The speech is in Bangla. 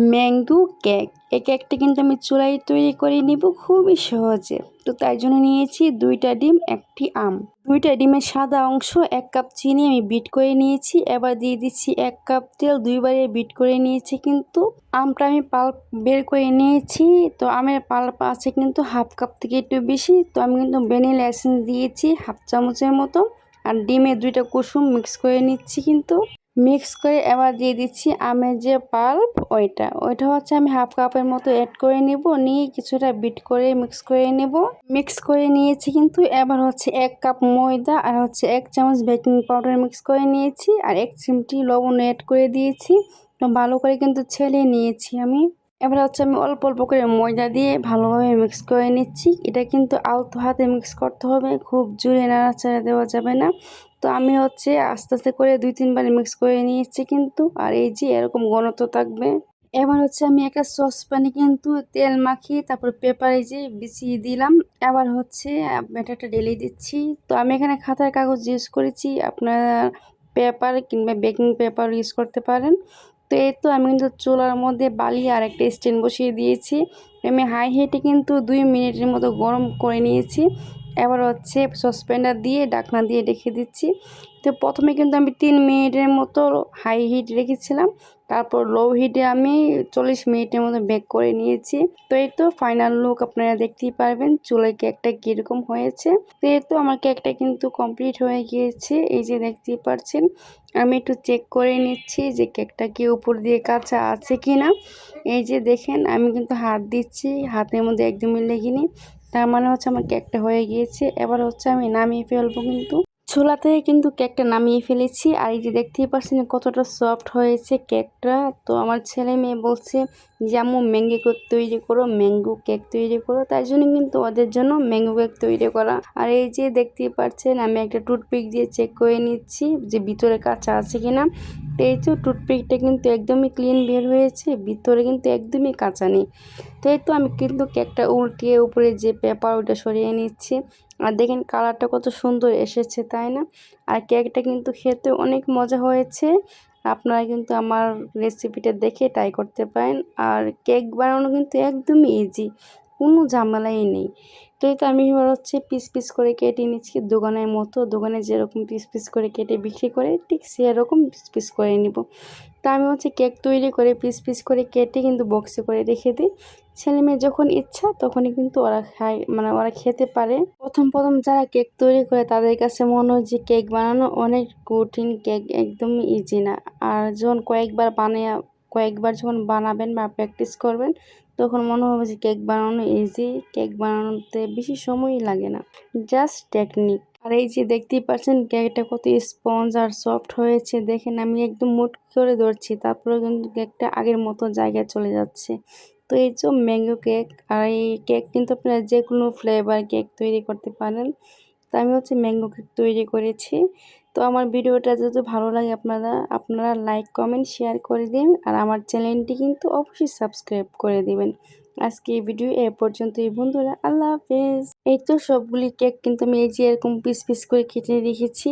Mango cake. এই কেকটা কিন্তু আমি চুলায় তৈরি করে নিব খুবই সহজে। তো তাই জন্য নিয়েছি 2টা ডিম, 1টি আম। 2টা ডিমের সাদা অংশ, 1 কাপ চিনি আমি বিট করে নিয়েছি। এবার দিয়ে দিচ্ছি 1 কাপ তেল, 2বারে বিট করে নিয়েছি। কিন্তু আমটা আমি পাল্প বের করে নিয়েছি। তো আমের পাল্প আছে কিন্তু হাফ কাপ থেকে একটু বেশি। তো আমি কিন্তু ভ্যানিলা এসেন্স দিয়েছি হাফ চামচের মতো। আর ডিমের 2টা কুসুম মিক্স করে নিচ্ছি কিন্তু। মিক্স করে এবার দিয়ে দিচ্ছি আমের যে পাল্প ওইটা হচ্ছে আমি হাফ কাপের মতো অ্যাড করে নিব, নিয়ে কিছুটা বিট করে মিক্স করে নেব। মিক্স করে নিয়েছি কিন্তু। এবার হচ্ছে 1 কাপ ময়দা আর হচ্ছে 1 চামচ বেকিং পাউডার মিক্স করে নিয়েছি আর 1 চিমটি লবণ অ্যাড করে দিয়েছি। তো ভালো করে কিন্তু ছেলে নিয়েছি আমি। এবার হচ্ছে আমি অল্প অল্প করে ময়দা দিয়ে ভালোভাবে মিক্স করে নিচ্ছি। এটা কিন্তু আলতো হাতে মিক্স করতে হবে, খুব জোরে নাড়াচাড়া দেওয়া যাবে না। তো আমি হচ্ছে আস্তে আস্তে করে 2-3 বার মিক্স করে নিয়েছি কিন্তু। আর এই যে এরকম ঘনত্ব থাকবে। এবার হচ্ছে আমি একটা সসপ্যানে কিন্তু তেল মাখিয়ে তারপর পেপারে যে বিছিয়ে দিলাম। এবার হচ্ছে ব্যাটারটা ঢেলে দিচ্ছি। তো আমি এখানে খাতার কাগজ ইউজ করেছি, আপনারা পেপার কিংবা বেকিং পেপার ইউজ করতে পারেন। তো এই তো আমি কিন্তু চুলার মধ্যে বালি আর একটা স্ট্যান্ড বসিয়ে দিয়েছি। আমি হাই হিটে কিন্তু 2 মিনিটের মতো গরম করে নিয়েছি। এবার হচ্ছে সসপ্যানটা দিয়ে ঢাকনা দিয়ে রেখে দিচ্ছি। তো প্রথমে কিন্তু আমি 3 মিনিটের মতো হাই হিট রেখেছিলাম, তারপর লো হিটে আমি 40 মিনিটের মতো বেক করে নিয়েছি। তো এই তো ফাইনাল লুক আপনারা দেখতেই পারবেন চুলায় কেকটা কীরকম হয়েছে। তো এই তো আমার কেকটা কিন্তু কমপ্লিট হয়ে গিয়েছে, এই যে দেখতেই পাচ্ছেন। আমি একটু চেক করে নিচ্ছি যে কেকটা কি উপর দিয়ে কাঁচা আছে কি না। এই যে দেখেন আমি কিন্তু হাত দিচ্ছি, হাতের মধ্যে একদমই লেগেনি, তার মানে হচ্ছে আমার কেকটা হয়ে গিয়েছে। এবার হচ্ছে আমি নামিয়ে ফেলবো কিন্তু। চুলা থেকে কিন্তু কেকটা নামিয়ে ফেলেছি। আর এই যে দেখতেই পাচ্ছেন কতটা সফট হয়েছে কেকটা। তো আমার ছেলে মেয়ে বলছে যে আম্মু ম্যাঙ্গো কেক তৈরি করো, ম্যাঙ্গো কেক তৈরি করো, তাই জন্য কিন্তু ওদের জন্য ম্যাঙ্গো কেক তৈরি করা। আর এই যে দেখতেই পাচ্ছেন আমি একটা টুথপিক দিয়ে চেক করে নিচ্ছি যে ভিতরে কাঁচা আছে কিনা। তো এই তো টুথপিকটা কিন্তু একদমই ক্লিন বের হয়েছে, ভিতরে কিন্তু একদমই কাঁচা নেই। তো এই তো আমি কিন্তু কেকটা উল্টিয়ে উপরে যে পেপার ওটা সরিয়ে নিচ্ছি। আর দেখেন কালারটা কত সুন্দর এসেছে, তাই না? আর কেকটা কিন্তু খেতে অনেক মজা হয়েছে। আপনারা কিন্তু আমার রেসিপিটা দেখে ট্রাই করতে পারেন। আর কেক বানানো কিন্তু একদমই ইজি, কোনো ঝামেলাই নেই। তো এই তো আমি এবার হচ্ছে পিস পিস করে কেটে নিচ্ছি দোকানের মতো। দোকানে যেরকম পিস পিস করে কেটে বিক্রি করে ঠিক সেরকম পিস পিস করে নিব। তা আমি হচ্ছে কেক তৈরি করে পিস পিস করে কেটে কিন্তু বক্সে করে রেখে দিই। ছেলে মেয়ে যখন ইচ্ছা তখনই কিন্তু ওরা খায়, মানে ওরা খেতে পারে। প্রথম প্রথম যারা কেক তৈরি করে তাদের কাছে মনে হয় যে কেক বানানো অনেক কঠিন, কেক একদমই ইজি না। আর যখন কয়েকবার যখন বানাবেন বা প্র্যাকটিস করবেন তখন মনে হবে যে কেক বানানো ইজি। কেক বানানোতে বেশি সময়ই লাগে না, জাস্ট টেকনিক। আর এই যে দেখতেই পাচ্ছেন কেকটা কত স্পঞ্জ আর সফট হয়েছে। দেখেন আমি একদম মুট করে ধরছি, তারপরে কিন্তু কেকটা আগের মতো জায়গায় চলে যাচ্ছে। তো এই যে ম্যাঙ্গো কেক। আর এই কেক কিন্তু আপনারা যে কোনো ফ্লেভার কেক তৈরি করতে পারেন। তো আমি হচ্ছে ম্যাঙ্গো কেক তৈরি করেছি। তো আমার ভিডিওটা যদি ভালো লাগে আপনারা লাইক কমেন্ট শেয়ার করে দিন। আর আমার চ্যানেলটি কিন্তু অবশ্যই সাবস্ক্রাইব করে দিবেন। আজকে এই ভিডিও এ পর্যন্তই বন্ধুরা, আল্লাহ হাফেজ। এই তো সবগুলি কেক কিন্তু আমি এই যে এরকম পিস পিস করে কেটে রেখেছি।